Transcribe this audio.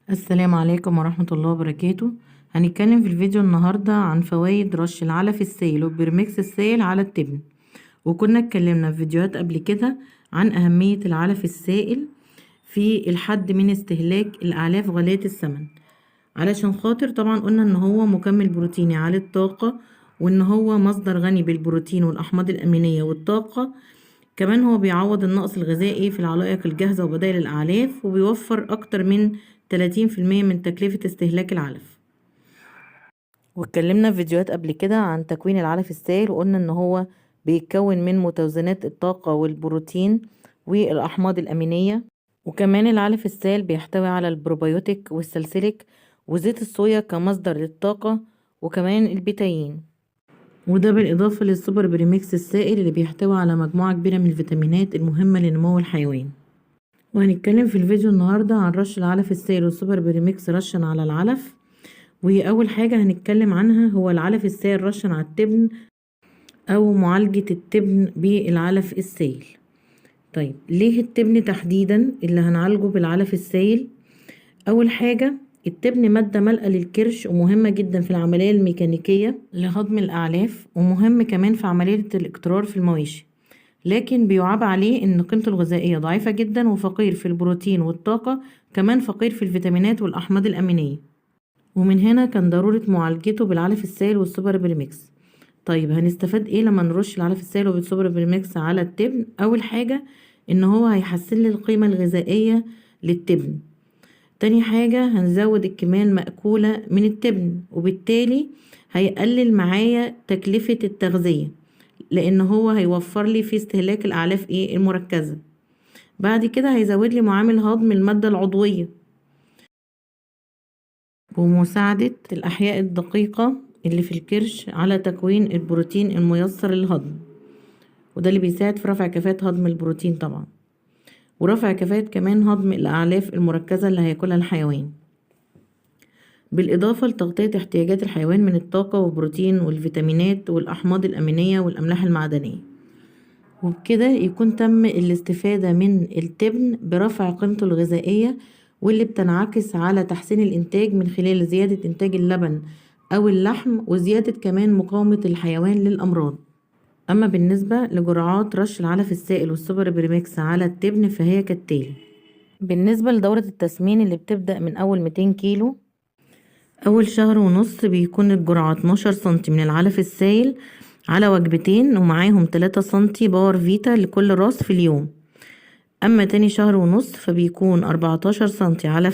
السلام عليكم ورحمة الله وبركاته. هنتكلم في الفيديو النهاردة عن فوائد رش العلف السائل وبرميكس السائل على التبن. وكنا اتكلمنا في فيديوهات قبل كده عن أهمية العلف السائل في الحد من استهلاك الأعلاف غالية الثمن، علشان خاطر طبعا قلنا ان هو مكمل بروتيني عالي الطاقة، وان هو مصدر غني بالبروتين والأحماض الأمينية والطاقة. كمان هو بيعوض النقص الغذائي في العلائق الجاهزة وبدائل الأعلاف، وبيوفر أكتر من 30% من تكلفة استهلاك العلف. واتكلمنا في فيديوهات قبل كده عن تكوين العلف السائل، وقلنا ان هو بيتكون من متوازنات الطاقة والبروتين والأحماض الأمينية. وكمان العلف السائل بيحتوي على البروبيوتيك والسلسليك وزيت الصويا كمصدر للطاقة، وكمان البيتاين، وده بالإضافة للسوبر بريميكس السائل اللي بيحتوي على مجموعة كبيرة من الفيتامينات المهمة لنمو الحيوان. وهنتكلم في الفيديو النهاردة عن رش العلف السائل والسوبر بريميكس رشا على العلف. وأول حاجة هنتكلم عنها هو العلف السائل رشا على التبن، أو معالجة التبن بالعلف السائل. طيب ليه التبن تحديدا اللي هنعالجه بالعلف السائل؟ أول حاجة، التبن مادة ملقى للكرش ومهمة جدا في العملية الميكانيكية لهضم الأعلاف، ومهم كمان في عملية الاقترار في المواشي، لكن بيعاب عليه ان قيمته الغذائية ضعيفة جدا وفقير في البروتين والطاقة، كمان فقير في الفيتامينات والأحماض الأمينية. ومن هنا كان ضرورة معالجته بالعلف السائل والسوبر بريميكس. طيب هنستفاد ايه لما نرش العلف السائل والسوبر بريميكس على التبن؟ أول حاجة ان هو هيحسن لي القيمة الغذائية للتبن. تاني حاجة هنزود الكمية المأكولة من التبن، وبالتالي هيقلل معايا تكلفة التغذية، لان هو هيوفر لي في استهلاك الاعلاف المركزة. بعد كده هيزود لي معامل هضم المادة العضوية ومساعدة الاحياء الدقيقة اللي في الكرش على تكوين البروتين الميسر للهضم، وده اللي بيساعد في رفع كفاءة هضم البروتين طبعا، ورفع كفاءة كمان هضم الاعلاف المركزة اللي هياكلها الحيوان، بالإضافة لتغطية احتياجات الحيوان من الطاقة والبروتين والفيتامينات والأحماض الأمينية والأملاح المعدنية. وبكده يكون تم الاستفادة من التبن برفع قيمته الغذائية، واللي بتنعكس على تحسين الإنتاج من خلال زيادة إنتاج اللبن أو اللحم، وزيادة كمان مقاومة الحيوان للأمراض. أما بالنسبة لجرعات رش العلف السائل والسوبر بريميكس على التبن فهي كالتالي. بالنسبة لدورة التسمين اللي بتبدأ من أول 200 كيلو، أول شهر ونص بيكون الجرعة 12 سنتي من العلف السائل على وجبتين، ومعاهم 3 سنتي باور فيتا لكل راس في اليوم. أما تاني شهر ونص فبيكون 14 سنتي علف